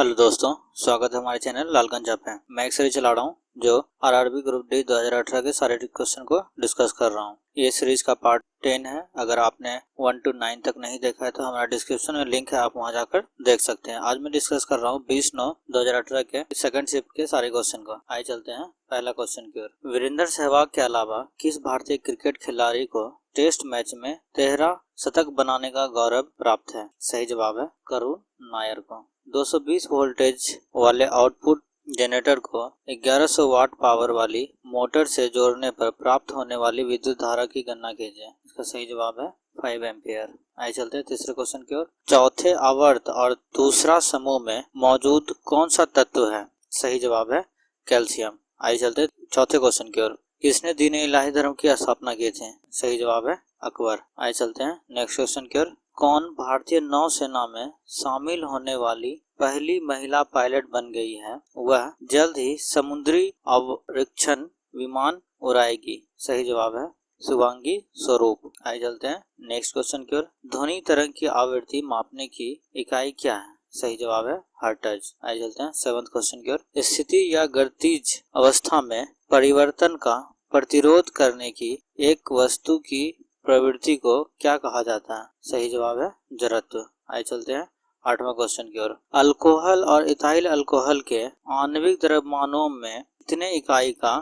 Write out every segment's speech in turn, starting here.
Hello दोस्तों, स्वागत है हमारे चैनल लालगंज पे। मैं एक सीरीज चला रहा हूँ जो आरआरबी ग्रुप डी 2018 के सारे क्वेश्चन को डिस्कस कर रहा हूँ। ये सीरीज का पार्ट 10 है। अगर आपने 1 to 9 तक नहीं देखा है तो हमारा डिस्क्रिप्शन में लिंक है, आप वहां जाकर देख सकते हैं। आज मैं डिस्कस कर रहा हूँ 20/9/2018 के सेकंड शिफ्ट के सारे क्वेश्चन को। आइए चलते हैं पहला क्वेश्चन की ओर। वीरेंद्र सहवाग के अलावा किस भारतीय क्रिकेट खिलाड़ी को टेस्ट मैच में 13 शतक बनाने का गौरव प्राप्त है? सही जवाब है करुण नायर को। 220 वोल्टेज वाले आउटपुट जनरेटर को 1100 वाट पावर वाली मोटर से जोड़ने पर प्राप्त होने वाली विद्युत धारा की गणना कीजिए। इसका सही जवाब है 5 एम्पियर। आइए चलते हैं तीसरे क्वेश्चन की ओर। चौथे आवर्त और दूसरा समूह में मौजूद कौन सा तत्व है? सही जवाब है कैल्शियम। आइए चलते हैं चौथे क्वेश्चन की ओर। किसने दीन इलाही धर्म की स्थापना की थी? सही जवाब है अकबर। आइए चलते हैं नेक्स्ट क्वेश्चन की ओर। कौन भारतीय नौसेना में शामिल होने वाली पहली महिला पायलट बन गई है? वह जल्द ही समुद्री अवरीक्षण विमान उड़ाएगी। सही जवाब है शुभांगी स्वरूप। आइए चलते हैं नेक्स्ट क्वेश्चन की ओर। ध्वनि तरंग की आवृत्ति मापने की इकाई क्या है? सही जवाब है हर्ट्ज। आइए चलते हैं सेवंथ क्वेश्चन की ओर। स्थिति या गतिज अवस्था में परिवर्तन का प्रतिरोध करने की एक वस्तु की प्रवृत्ति को क्या कहा जाता है? सही जवाब है जड़त्व। आइए चलते हैं आठवां क्वेश्चन की ओर। अल्कोहल और इथाइल अल्कोहल के आणविक द्रव्यमानों में कितने इकाई का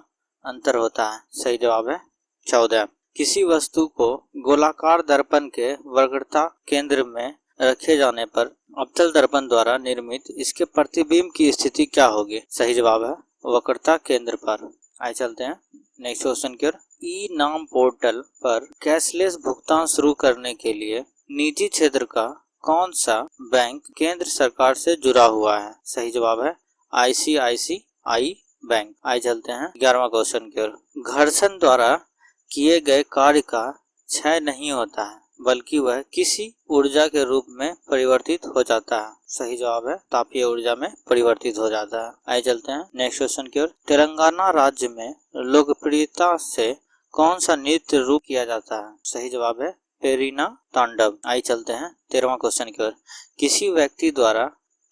अंतर होता है? सही जवाब है 14। किसी वस्तु को गोलाकार दर्पण के वक्रता केंद्र में रखे जाने पर अवतल दर्पण द्वारा निर्मित इसके प्रतिबिंब की स्थिति क्या होगी? सही जवाब है वक्रता केंद्र पर। आइए चलते हैं नेक्स्ट क्वेश्चन की ओर। ई नाम पोर्टल पर कैशलेस भुगतान शुरू करने के लिए निजी क्षेत्र का कौन सा बैंक केंद्र सरकार से जुड़ा हुआ है? सही जवाब है ICICI बैंक। आइए चलते हैं 11वां क्वेश्चन की ओर। घर्षण द्वारा किए गए कार्य का क्षय नहीं होता है बल्कि वह किसी ऊर्जा के रूप में परिवर्तित हो जाता है। सही जवाब है तापीय ऊर्जा में परिवर्तित हो जाता है। आइए चलते हैं नेक्स्ट क्वेश्चन की ओर। तेलंगाना राज्य में लोकप्रियता से कौन सा नृत्य रूप किया जाता है? सही जवाब है पेरिना तांडव। आइए चलते हैं 13वां क्वेश्चन की ओर। किसी व्यक्ति द्वारा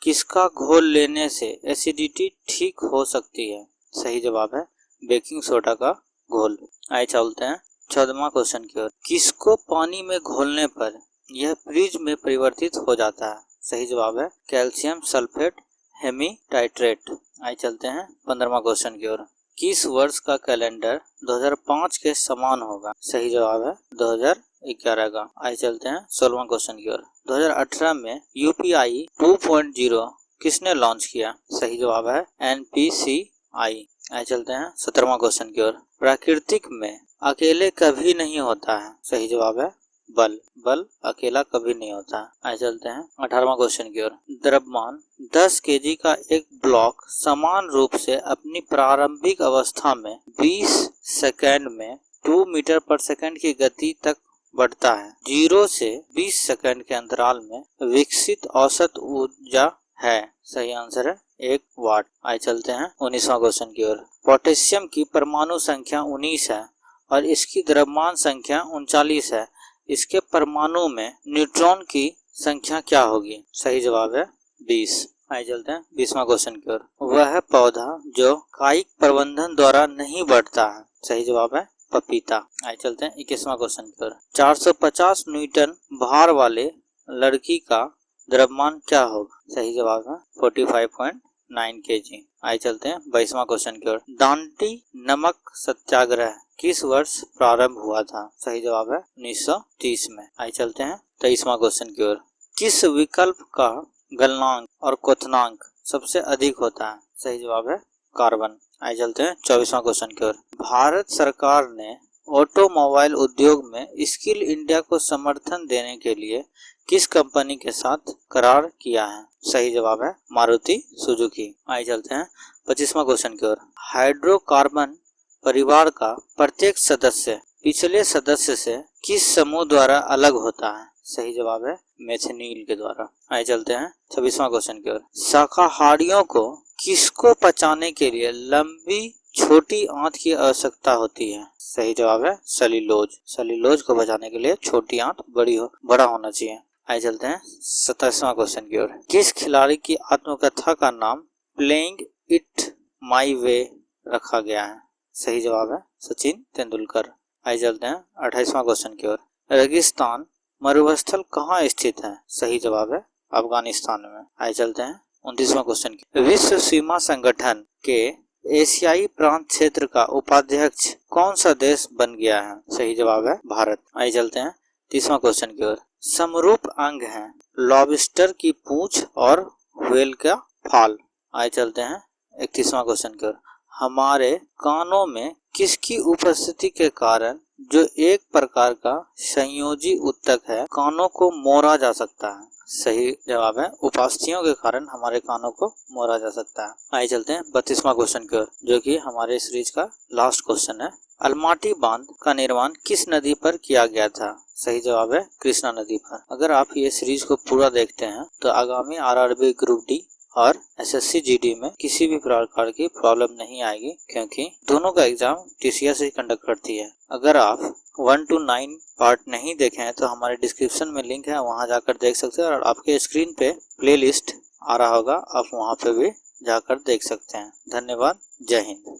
किसका घोल लेने से एसिडिटी ठीक हो सकती है? सही जवाब है बेकिंग सोडा का घोल। आइए चलते हैं 14वां क्वेश्चन की ओर। किसको पानी में घोलने पर यह फ्रिज में परिवर्तित हो जाता है? सही जवाब है कैल्शियम सल्फेट हेमीटाइट्रेट। आइए चलते हैं 15वां क्वेश्चन की ओर। किस वर्ष का कैलेंडर 2005 के समान होगा? सही जवाब है 2011 का। आइए चलते हैं 16वां क्वेश्चन की ओर। 2018 में UPI 2.0 किसने लॉन्च किया? सही जवाब है NPCI। आइए चलते हैं 17वां क्वेश्चन की ओर। प्राकृतिक में अकेले कभी नहीं होता है। सही जवाब है बल अकेला कभी नहीं होता। आइए चलते हैं 18वां क्वेश्चन की ओर। द्रव्यमान 10 kg का एक ब्लॉक समान रूप से अपनी प्रारंभिक अवस्था में 20 सेकंड में 2 मीटर पर सेकंड की गति तक बढ़ता है। 0 से 20 सेकंड के अंतराल में विकसित औसत ऊर्जा है। सही आंसर है 1 वाट। आइए चलते हैं 19वां क्वेश्चन की ओर। पोटेशियम की परमाणु संख्या 19 है और इसकी द्रव्यमान संख्या 39 है। इसके परमाणु में न्यूट्रॉन की संख्या क्या होगी? सही जवाब है 20। आइए चलते हैं 20वां क्वेश्चन की ओर। वह पौधा जो कायिक प्रबंधन द्वारा नहीं बढ़ता है। सही जवाब है पपीता। आइए चलते हैं 21वां क्वेश्चन की ओर। 450 न्यूटन भार वाले लड़की का द्रव्यमान क्या होगा? सही जवाब है 45.9 kg। आइए चलते हैं 22वां क्वेश्चन की ओर। दांडी नमक सत्याग्रह किस वर्ष प्रारंभ हुआ था? सही जवाब है 1930 में। आइए चलते हैं 23वां क्वेश्चन की ओर। किस विकल्प का गलनांक और क्वथनांक सबसे अधिक होता है? सही जवाब है कार्बन। आइए चलते हैं 24वां क्वेश्चन की ओर। भारत सरकार ने ऑटोमोबाइल उद्योग में स्किल इंडिया को समर्थन देने के लिए किस कंपनी के साथ करार किया है? सही जवाब है मारुति सुजुकी। आइए चलते हैं 25वां क्वेश्चन की ओर। हाइड्रोकार्बन परिवार का प्रत्येक सदस्य पिछले सदस्य से किस समूह द्वारा अलग होता है? सही जवाब है मेथिनील के द्वारा। आइए चलते हैं 26वां क्वेश्चन की ओर। शाकाहारियों को किसको पचाने के लिए लंबी छोटी आंत की आवश्यकता होती है? सही जवाब है सेल्यूलोज। सेल्यूलोज को बचाने के लिए छोटी आंत बड़ा होना चाहिए। आइए चलते हैं 27वां क्वेश्चन की ओर। किस खिलाड़ी की आत्मकथा का नाम प्लेइंग इट माई वे रखा गया है? सही जवाब है सचिन तेंदुलकर। आइए चलते हैं 28वां क्वेश्चन की ओर। रेगिस्तान मरुस्थल कहाँ स्थित है? सही जवाब है अफगानिस्तान में। आइए चलते हैं 29वां क्वेश्चन की। विश्व सीमा संगठन के एशियाई प्रांत क्षेत्र का उपाध्यक्ष कौन सा देश बन गया है? सही जवाब है भारत। आइए चलते हैं 30वां क्वेश्चन की ओर। समरूप अंग हैं लॉबस्टर की पूंछ और व्हेल का फाल। आइए चलते हैं 31वां क्वेश्चन की ओर। हमारे कानों में किसकी उपस्थिति के कारण जो एक प्रकार का संयोजी ऊतक है कानों को मोड़ा जा सकता है? सही जवाब है उपास्थियों के कारण हमारे कानों को मोड़ा जा सकता है। आइए चलते हैं 32वां क्वेश्चन की ओर, जो कि हमारे सीरीज का लास्ट क्वेश्चन है। अलमाटी बांध का निर्माण किस नदी पर किया गया था? सही जवाब है कृष्णा नदी पर। अगर आप ये सीरीज को पूरा देखते हैं तो आगामी आरआरबी ग्रुप डी और एसएससी जीडी में किसी भी प्रकार की प्रॉब्लम नहीं आएगी, क्योंकि दोनों का एग्जाम टीसीएस ही कंडक्ट करती है। अगर आप 1 to 9 पार्ट नहीं देखे हैं तो हमारे डिस्क्रिप्शन में लिंक है, वहां जाकर देख सकते हैं, और आपके स्क्रीन पे प्लेलिस्ट आ रहा होगा, आप वहां पे भी जाकर देख सकते हैं। धन्यवाद। जय हिंद।